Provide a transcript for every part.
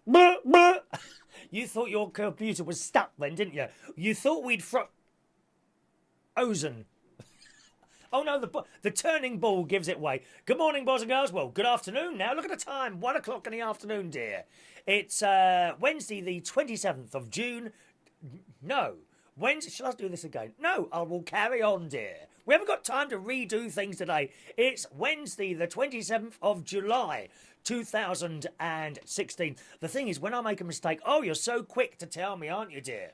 You thought your computer was stuck then, didn't you? You thought we'd frozen. Oh no, the turning ball gives it way. Good morning, boys and girls. Well, good afternoon now. Look at the time. 1 o'clock in the afternoon, dear. It's Wednesday, the 27th of June. No. Wednesday. Shall I do this again? No, I will carry on, dear. We haven't got time to redo things today. It's Wednesday, the 27th of July, 2016. The thing is, when I make a mistake, oh, you're so quick to tell me, aren't you, dear?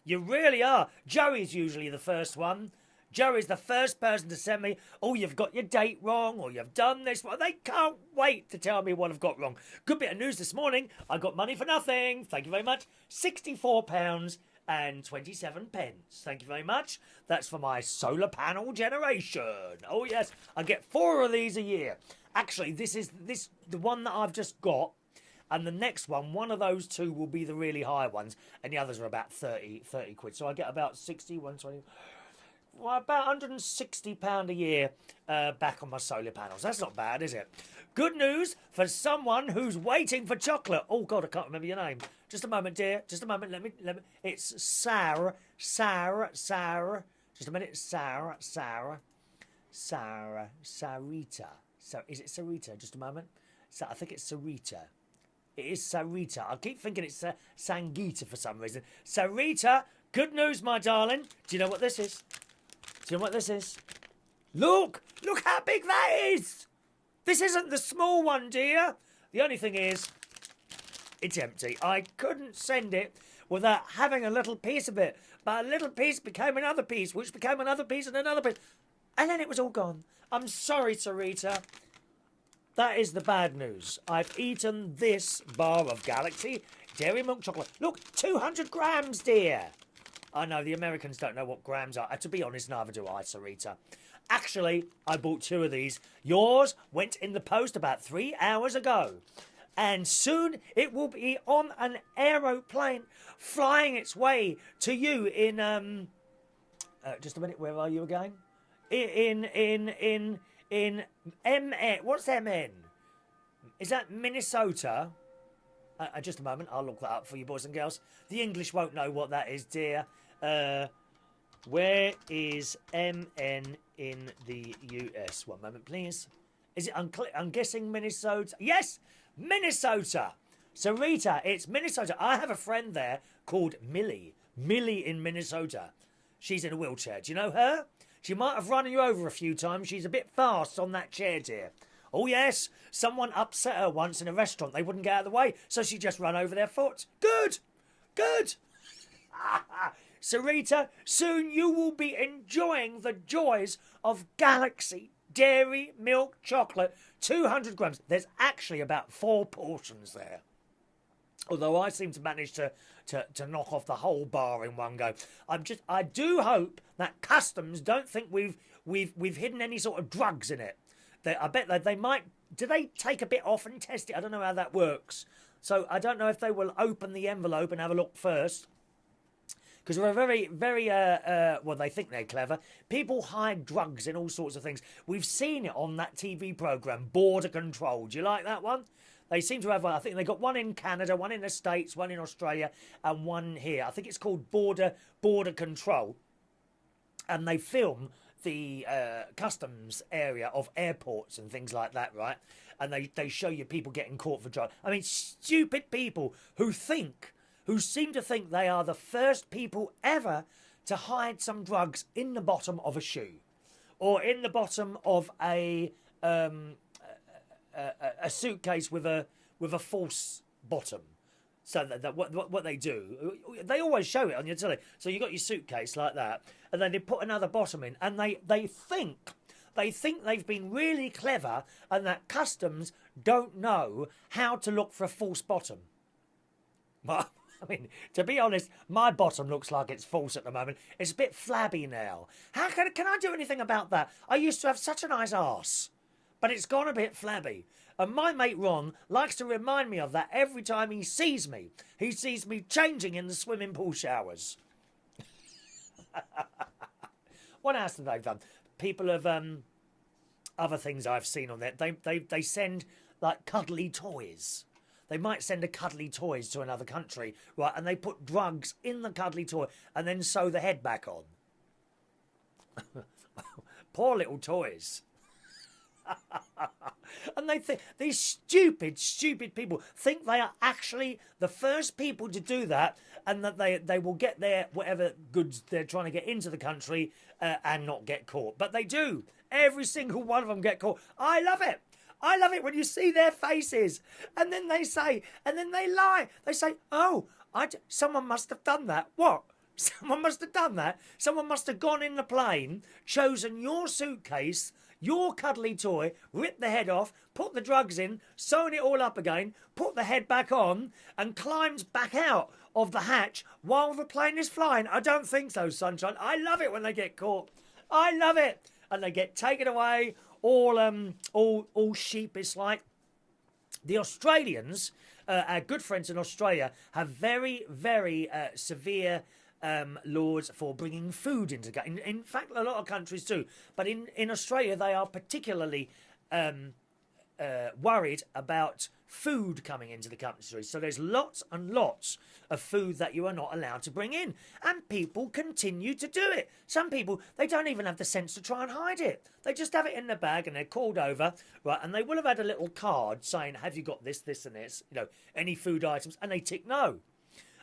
You really are. Joey's usually the first one. Joey's the first person to send me, oh, you've got your date wrong, or you've done this. Well, they can't wait to tell me what I've got wrong. Good bit of news this morning. I got money for nothing. Thank you very much. £64 and 27 pence. Thank you very much. That's for my solar panel generation. Oh, yes. I get 4 of these a year. Actually, the one that I've just got. And the next one of those 2 will be the really high ones. And the others are about 30 quid. So I get about 60, 120... Well, about £160 a year back on my solar panels. That's not bad, is it? Good news for someone who's waiting for chocolate. Oh, God, I can't remember your name. Just a moment, dear. Just a moment. Let me. It's Sarita. Just a minute. Sarita. So, is it Sarita? Just a moment. So, I think it's Sarita. It is Sarita. I keep thinking it's Sangita for some reason. Sarita, good news, my darling. Do you know what this is? Do you know what this is? Look! Look how big that is! This isn't the small one, dear. The only thing is, it's empty. I couldn't send it without having a little piece of it. But a little piece became another piece, which became another piece and another piece. And then it was all gone. I'm sorry, Sarita. That is the bad news. I've eaten this bar of Galaxy Dairy Milk Chocolate. Look, 200 grams, dear. I know, the Americans don't know what grams are. To be honest, neither do I, Sarita. Actually, I bought 2 of these. Yours went in the post about 3 hours ago. And soon it will be on an aeroplane flying its way to you in, just a minute, where are you again? In MN. What's MN? Is that Minnesota? Just a moment, I'll look that up for you, boys and girls. The English won't know what that is, dear. Where is MN in the US? One moment, please. Is it? I'm guessing Minnesota. Yes, Minnesota. Sarita, it's Minnesota. I have a friend there called Millie. Millie in Minnesota. She's in a wheelchair. Do you know her? She might have run you over a few times. She's a bit fast on that chair, dear. Oh, yes. Someone upset her once in a restaurant. They wouldn't get out of the way, so she just ran over their foot. Good. Good. Sarita, soon you will be enjoying the joys of Galaxy Dairy Milk Chocolate. 200 grams. There's actually about 4 portions there. Although I seem to manage to knock off the whole bar in one go. I do hope that customs don't think we've hidden any sort of drugs in it. I bet they might. Do they take a bit off and test it? I don't know how that works. So I don't know if they will open the envelope and have a look first. Because we're very, very, well, they think they're clever. People hide drugs in all sorts of things. We've seen it on that TV programme, Border Control. Do you like that one? They seem to have, I think they got one in Canada, one in the States, one in Australia, and one here. I think it's called Border Control. And they film the customs area of airports and things like that, right? And they show you people getting caught for drugs. I mean, stupid people who seem to think they are the first people ever to hide some drugs in the bottom of a shoe, or in the bottom of a suitcase with a false bottom. So that what they do, they always show it on your telly. So you got your suitcase like that, and then they put another bottom in, and they think they've been really clever, and that customs don't know how to look for a false bottom. Well, I mean, to be honest, my bottom looks like it's false at the moment. It's a bit flabby now. How can I do anything about that? I used to have such a nice arse, but it's gone a bit flabby. And my mate Ron likes to remind me of that every time he sees me. He sees me changing in the swimming pool showers. What else have they done? People have other things I've seen on there. They send like cuddly toys. they might send a cuddly toys to another country, right? And they put drugs in the cuddly toy and then sew the head back on. Poor little toys. And they think, these stupid people think they are actually the first people to do that, and that they will get their whatever goods they're trying to get into the country and not get caught. But they do. Every single one of them get caught. I love it. I love it when you see their faces. And then they say, and then they lie. They say, oh, someone must have done that. What? Someone must have done that. Someone must have gone in the plane, chosen your suitcase, your cuddly toy, ripped the head off, put the drugs in, sewn it all up again, put the head back on, and climbed back out of the hatch while the plane is flying. I don't think so, sunshine. I love it when they get caught. I love it. And they get taken away, all sheepish like. The Australians, our good friends in Australia, have very, very severe laws for bringing food into the country. In fact, a lot of countries do. But in Australia, they are particularly worried about food coming into the country. So there's lots and lots of food that you are not allowed to bring in. And people continue to do it. Some people, they don't even have the sense to try and hide it. They just have it in their bag and they're called over, right? And they will have had a little card saying, have you got this, this and this? You know, any food items? And they tick no.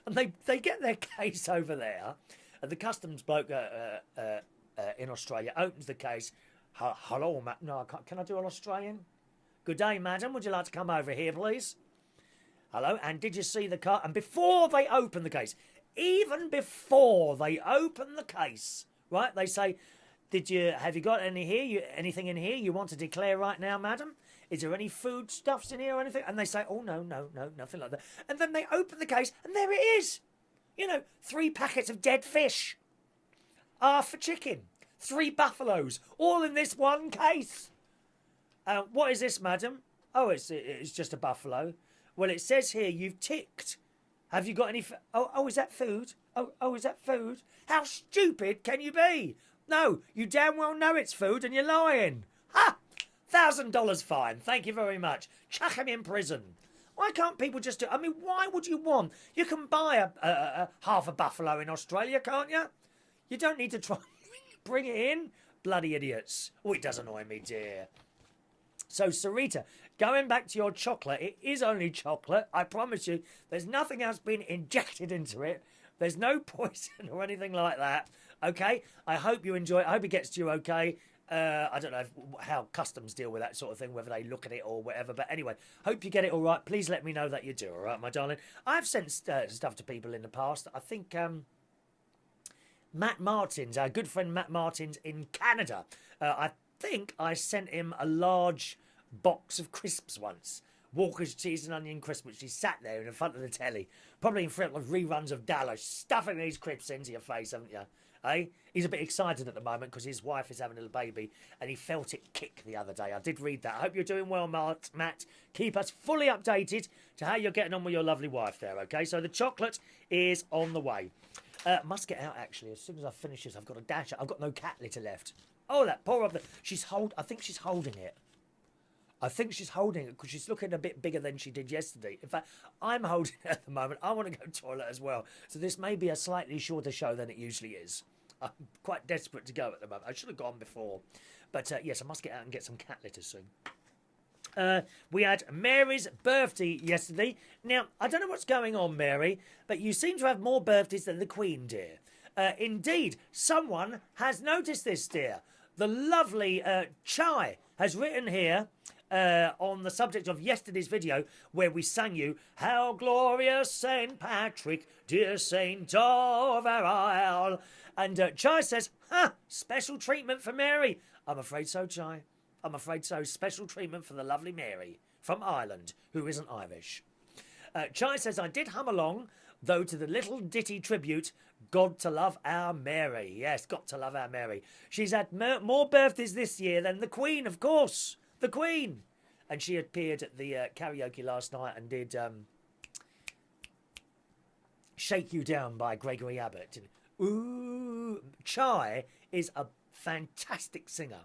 And they get their case over there, and the customs bloke in Australia opens the case. Hello, no, can I do an Australian? Good day, madam. Would you like to come over here, please? Hello, and did you see the car? And before they open the case, even before they open the case, right, they say, have you got anything in here you want to declare right now, madam? Is there any foodstuffs in here or anything? And they say, oh, no, nothing like that. And then they open the case, and there it is. You know, 3 packets of dead fish. Half a chicken. 3 buffaloes. All in this one case. What is this, madam? Oh, it's just a buffalo. Well, it says here you've ticked. Have you got any... Oh, is that food? Oh, is that food? How stupid can you be? No, you damn well know it's food and you're lying. Ha! $1,000 fine. Thank you very much. Chuck him in prison. Why can't people just do... I mean, why would you want... You can buy a half a buffalo in Australia, can't you? You don't need to try and bring it in. Bloody idiots. Oh, it does annoy me, dear. So, Sarita, going back to your chocolate, it is only chocolate. I promise you, there's nothing else being injected into it. There's no poison or anything like that. Okay? I hope you enjoy it. I hope it gets to you okay. I don't know how customs deal with that sort of thing, whether they look at it or whatever. But anyway, hope you get it all right. Please let me know that you do, all right, my darling. I've sent stuff to people in the past. I think Matt Martens, our good friend Matt Martens in Canada, I think I sent him a large box of crisps once. Walker's cheese and onion crisps, which he sat there in front of the telly, probably in front of reruns of Dallas, stuffing these crisps into your face, haven't you? Eh? He's a bit excited at the moment because his wife is having a little baby and he felt it kick the other day. I did read that. I hope you're doing well, Matt. Keep us fully updated to how you're getting on with your lovely wife there, okay? So the chocolate is on the way. Must get out, actually. As soon as I finish this, I've got to dash it. I've got no cat litter left. Oh, that poor other... I think she's holding it. I think she's holding it because she's looking a bit bigger than she did yesterday. In fact, I'm holding it at the moment. I want to go to the toilet as well. So this may be a slightly shorter show than it usually is. I'm quite desperate to go at the moment. I should have gone before. But yes, I must get out and get some cat litter soon. We had Mary's birthday yesterday. Now, I don't know what's going on, Mary, but you seem to have more birthdays than the Queen, dear. Indeed, someone has noticed this, dear. The lovely Chai has written here on the subject of yesterday's video where we sang you, How glorious St. Patrick, dear Saint of our Isle. And Chai says, special treatment for Mary. I'm afraid so, Chai. I'm afraid so. Special treatment for the lovely Mary from Ireland, who isn't Irish. Chai says, I did hum along, though, to the little ditty tribute, God to love our Mary. Yes, got to love our Mary. She's had more birthdays this year than the Queen, of course. The Queen. And she appeared at the karaoke last night and did Shake You Down by Gregory Abbott. Ooh, Chai is a fantastic singer.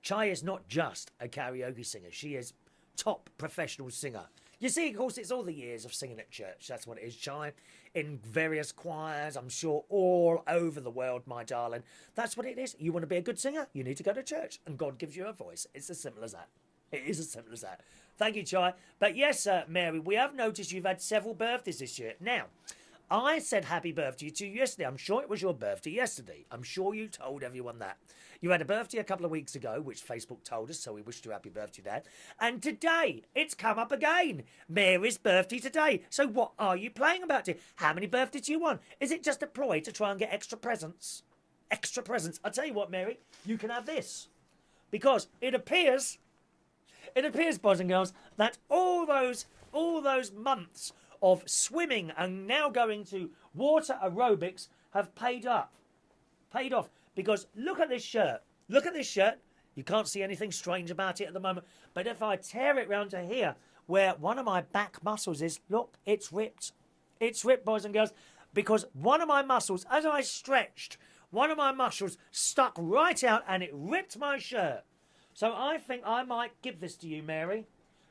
Chai is not just a karaoke singer. She is top professional singer. You see, of course, it's all the years of singing at church. That's what it is, Chai. In various choirs, I'm sure, all over the world, my darling. That's what it is. You want to be a good singer? You need to go to church, and God gives you a voice. It's as simple as that. It is as simple as that. Thank you, Chai. But yes, Mary, we have noticed you've had several birthdays this year. Now, I said happy birthday to you yesterday. I'm sure it was your birthday yesterday. I'm sure you told everyone that. You had a birthday a couple of weeks ago, which Facebook told us, so we wished you happy birthday, Dad. And today, it's come up again. Mary's birthday today. So what are you playing about it? How many birthdays do you want? Is it just a ploy to try and get extra presents? Extra presents. I'll tell you what, Mary, you can have this. Because it appears, boys and girls, that all those months of swimming and now going to water aerobics have paid off. Because look at this shirt. Look at this shirt. You can't see anything strange about it at the moment. But if I tear it round to here, where one of my back muscles is, look, it's ripped. It's ripped, boys and girls, because one of my muscles, as I stretched, one of my muscles stuck right out and it ripped my shirt. So I think I might give this to you, Mary.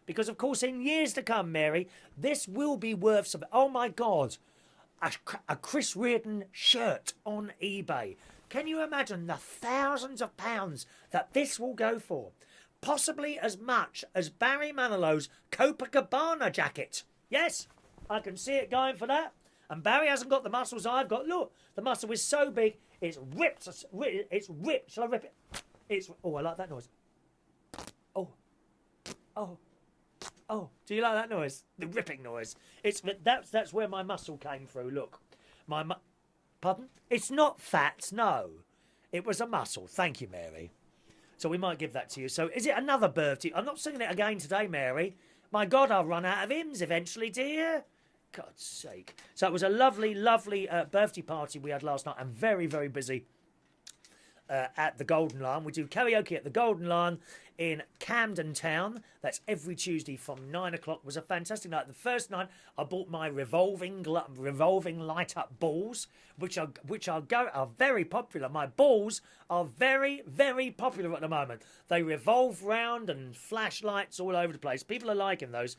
Because, of course, in years to come, Mary, this will be worth something. Oh, my God. A Chris Reardon shirt on eBay. Can you imagine the thousands of pounds that this will go for? Possibly as much as Barry Manilow's Copacabana jacket. Yes, I can see it going for that. And Barry hasn't got the muscles I've got. Look, the muscle is so big, it's ripped. It's ripped. Shall I rip it? Oh, I like that noise. Oh, do you like that noise? The ripping noise. That's where my muscle came through. Look, pardon? It's not fat, no. It was a muscle. Thank you, Mary. So we might give that to you. So is it another birthday? I'm not singing it again today, Mary. My God, I'll run out of hymns eventually, dear. God's sake. So it was a lovely, lovely birthday party we had last night. I'm very, very busy at the Golden Lion. We do karaoke at the Golden Lion in Camden Town. That's every Tuesday from 9 o'clock. It was a fantastic night. The first night I bought my revolving light up balls, which are very popular. My balls are very, very popular at the moment. They revolve round and flash lights all over the place. People are liking those.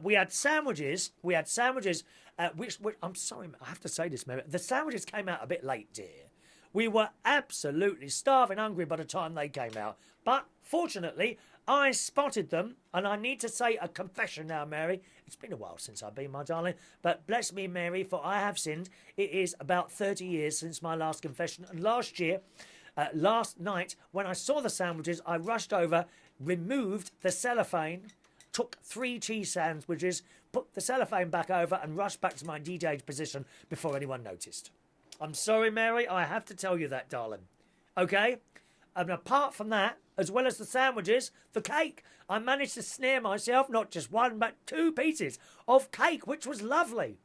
We had sandwiches. Which I'm sorry, I have to say this, Mary. The sandwiches came out a bit late, dear. We were absolutely starving hungry by the time they came out. But fortunately, I spotted them, and I need to say a confession now, Mary. It's been a while since I've been, my darling, but bless me, Mary, for I have sinned. It is about 30 years since my last confession, and last night, when I saw the sandwiches, I rushed over, removed the cellophane, took 3 cheese sandwiches, put the cellophane back over, and rushed back to my DJ's position before anyone noticed. I'm sorry, Mary, I have to tell you that, darling. Okay? And apart from that, as well as the sandwiches, the cake, I managed to snare myself not just 1 but 2 pieces of cake, which was lovely.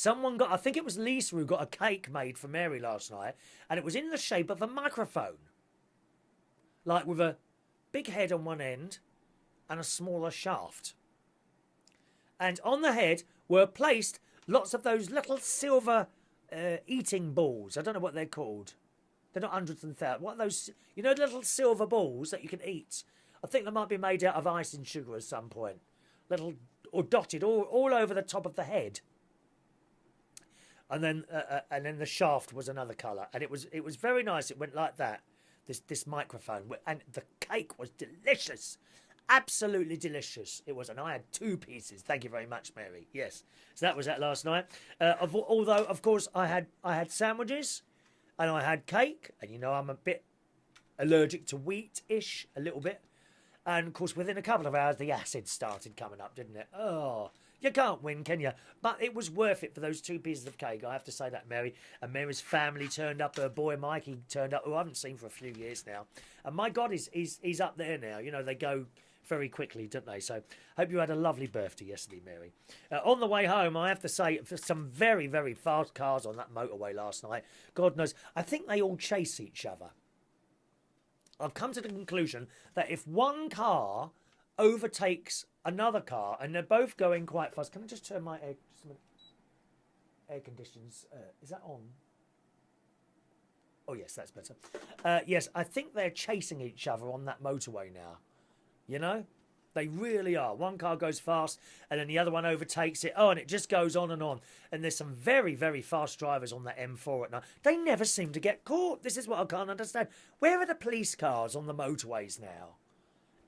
I think it was Lisa who got a cake made for Mary last night, and it was in the shape of a microphone. Like with a big head on one end and a smaller shaft. And on the head were placed lots of those little silver eating balls. I don't know what they're called. They're not hundreds and thousands. What are those? You know, little silver balls that you can eat. I think they might be made out of ice and sugar at some point. Little or dotted all over the top of the head. And then the shaft was another colour, and it was very nice. It went like that. This microphone, and the cake was delicious. Absolutely delicious it was, and I had 2 pieces. Thank you very much, Mary. Yes, so that was that last night. Although, of course, I had sandwiches, and I had cake, and you know I'm a bit allergic to wheat-ish, a little bit, and of course within a couple of hours the acid started coming up, didn't it? Oh, you can't win, can you? But it was worth it for those 2 pieces of cake. I have to say that, Mary. And Mary's family turned up. Her boy Mike, he turned up, who I haven't seen for a few years now. And my God, he's up there now. You know, they go very quickly, don't they? So hope you had a lovely birthday yesterday, Mary. On the way home, I have to say, for some very, very fast cars on that motorway last night. God knows, I think they all chase each other. I've come to the conclusion that if one car overtakes another car and they're both going quite fast, can I just turn my air conditions? Is that on? Oh yes, that's better. Yes, I think they're chasing each other on that motorway now. You know, They really are. One car goes fast and then the other one overtakes it. Oh, and it just goes on. And there's some very, very fast drivers on that M4 at night. They never seem to get caught. This is what I can't understand. Where are the police cars on the motorways now?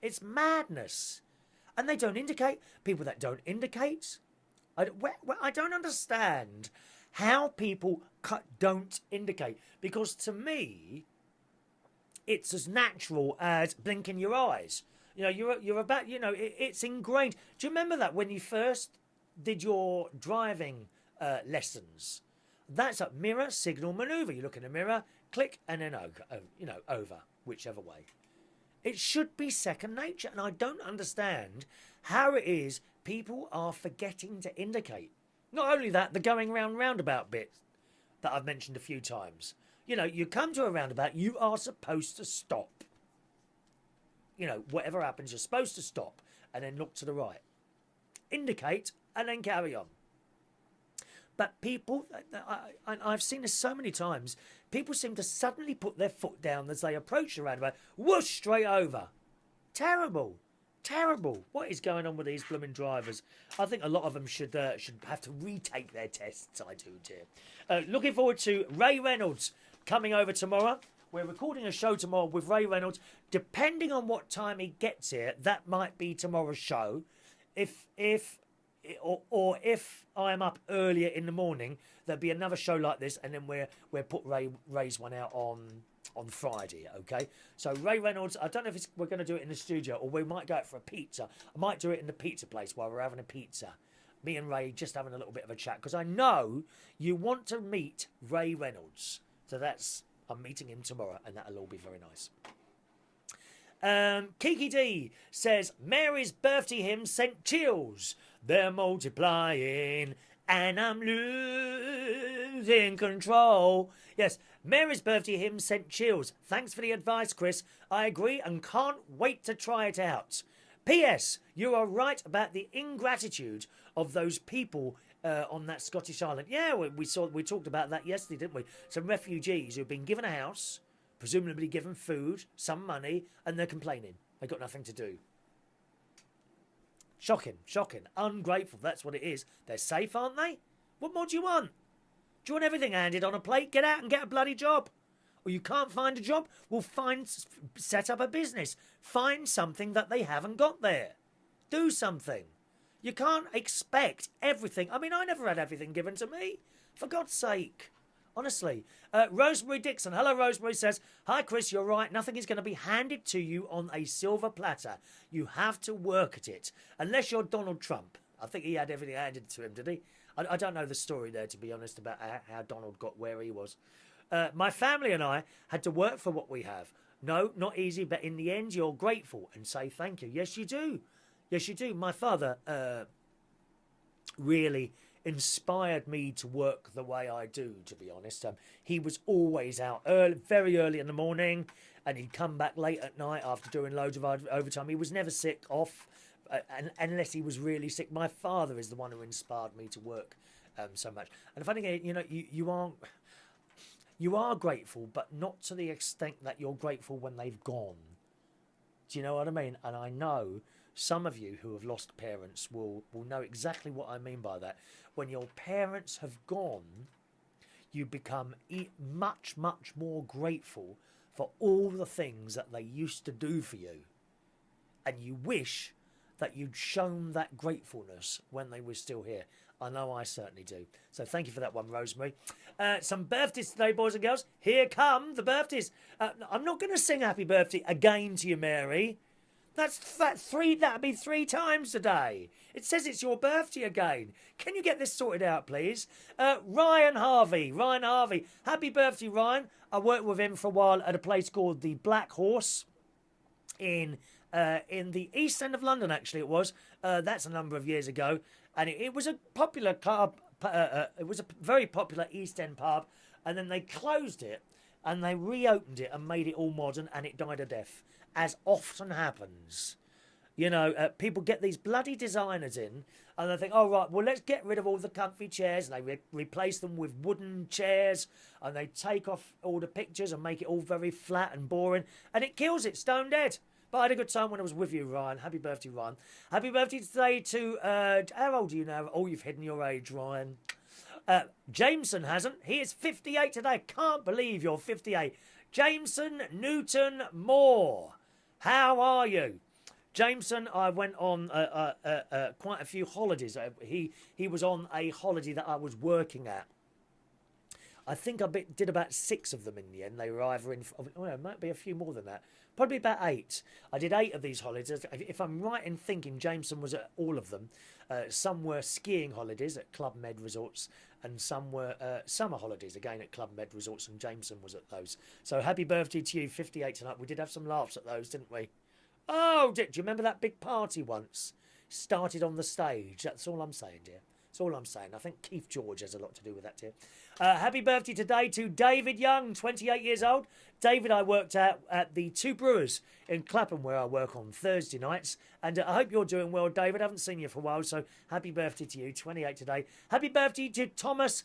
It's madness. And they don't indicate. People that don't indicate. I don't understand how people don't indicate. Because to me, it's as natural as blinking your eyes. You know, you're about, you know, it's ingrained. Do you remember that when you first did your driving lessons? That's a mirror, signal, manoeuvre. You look in the mirror, click, and then over, whichever way. It should be second nature, and I don't understand how it is people are forgetting to indicate. Not only that, the going round roundabout bit that I've mentioned a few times. You know, you come to a roundabout, you are supposed to stop. You know, whatever happens, you're supposed to stop and then look to the right. Indicate and then carry on. But people, I've seen this so many times, people seem to suddenly put their foot down as they approach the roundabout. Whoosh, straight over. Terrible. Terrible. What is going on with these blooming drivers? I think a lot of them should have to retake their tests, I do, dear. Looking forward to Ray Reynolds coming over tomorrow. We're recording a show tomorrow with Ray Reynolds. Depending on what time he gets here, that might be tomorrow's show. If I'm up earlier in the morning, there'll be another show like this, and then we'll put Ray's one out on Friday, okay? So Ray Reynolds, I don't know if we're going to do it in the studio or we might go out for a pizza. I might do it in the pizza place while we're having a pizza. Me and Ray just having a little bit of a chat, because I know you want to meet Ray Reynolds. So I'm meeting him tomorrow, and that'll all be very nice. Kiki D says, Mary's birthday hymn sent chills. They're multiplying, and I'm losing control. Yes, Mary's birthday hymn sent chills. Thanks for the advice, Chris. I agree and can't wait to try it out. P.S. You are right about the ingratitude of those people on that Scottish island. Yeah, we talked about that yesterday, didn't we? Some refugees who've been given a house, presumably given food, some money, and they're complaining. They've got nothing to do. Shocking, shocking. Ungrateful, that's what it is. They're safe, aren't they? What more do you want? Do you want everything handed on a plate? Get out and get a bloody job. Or you can't find a job? Well, set up a business. Find something that they haven't got there. Do something. You can't expect everything. I mean, I never had everything given to me. For God's sake. Honestly. Rosemary Dixon. Hello, Rosemary says, hi, Chris, you're right. Nothing is going to be handed to you on a silver platter. You have to work at it. Unless you're Donald Trump. I think he had everything handed to him, did he? I don't know the story there, to be honest, about how Donald got where he was. My family and I had to work for what we have. No, not easy, but in the end, you're grateful and say thank you. Yes, you do. Yes, you do. My father really inspired me to work the way I do, to be honest. He was always out very early in the morning, and he'd come back late at night after doing loads of overtime. He was never sick off, unless he was really sick. My father is the one who inspired me to work so much. And the funny thing, you know, you are grateful, but not to the extent that you're grateful when they've gone. Do you know what I mean? And I know some of you who have lost parents will know exactly what I mean by that. When your parents have gone, you become much, much more grateful for all the things that they used to do for you. And you wish that you'd shown that gratefulness when they were still here. I know I certainly do. So thank you for that one, Rosemary. Some birthdays today, boys and girls. Here come the birthdays. I'm not going to sing happy birthday again to you, Mary. That'd be 3 times today. It says it's your birthday again. Can you get this sorted out, please? Ryan Harvey. Happy birthday, Ryan. I worked with him for a while at a place called the Black Horse in the East End of London, actually it was. That's a number of years ago. And it was a popular club. It was a very popular East End pub. And then they closed it and they reopened it and made it all modern, and it died a death. As often happens. You know, people get these bloody designers in and they think, oh, right, well, let's get rid of all the comfy chairs. And they replace them with wooden chairs, and they take off all the pictures and make it all very flat and boring. And it kills it stone dead. But I had a good time when I was with you, Ryan. Happy birthday, Ryan. Happy birthday today to, how old are you now? Oh, you've hidden your age, Ryan. Jaimiesson hasn't. He is 58 today. Can't believe you're 58. Jaimiesson Newton Moore. How are you? Jaimiesson, I went on quite a few holidays. He was on a holiday that I was working at. I think I did about 6 of them in the end. They were either in... Oh, it might be a few more than that. Probably about 8. I did 8 of these holidays. If I'm right in thinking, Jaimiesson was at all of them. Some were skiing holidays at Club Med Resorts, and some were summer holidays, again at Club Med Resorts, and Jaimiesson was at those. So happy birthday to you, 58 tonight. We did have some laughs at those, didn't we? Oh, do you remember that big party once? Started on the stage. That's all I'm saying, dear. That's all I'm saying. I think Keith George has a lot to do with that, dear. Happy birthday today to David Young, 28 years old. David, I worked at the Two Brewers in Clapham, where I work on Thursday nights. And I hope you're doing well, David. I haven't seen you for a while, so happy birthday to you, 28 today. Happy birthday to Tomasz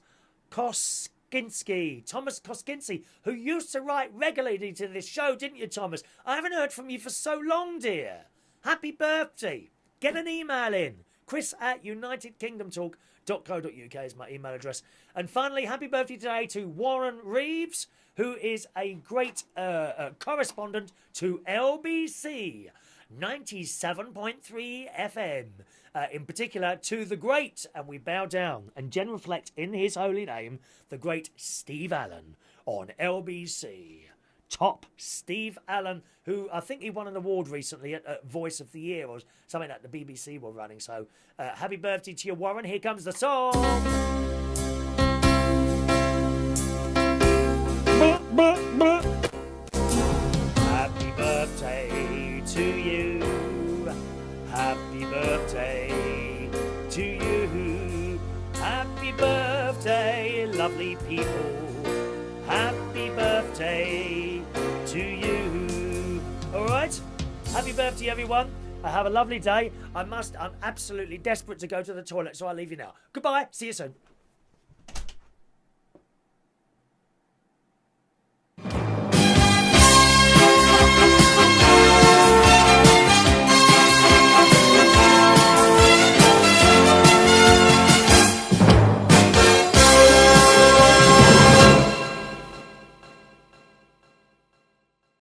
Tomasz Koskinski, who used to write regularly to this show, didn't you, Thomas? I haven't heard from you for so long, dear. Happy birthday. Get an email in. chris@unitedkingdomtalk.co.uk is my email address. And finally, happy birthday today to Warren Reeves, who is a great correspondent to LBC 97.3 FM. In particular, to the great, and we bow down and genuflect in his holy name, the great Steve Allen on LBC. Top Steve Allen, who I think he won an award recently at Voice of the Year or something that the BBC were running. So happy birthday to you, Warren. Here comes the song. Happy birthday to you. Happy birthday to you. Happy birthday, lovely people. Happy birthday to you. All right? Happy birthday, everyone. Have a lovely day. I'm absolutely desperate to go to the toilet, so I'll leave you now. Goodbye. See you soon.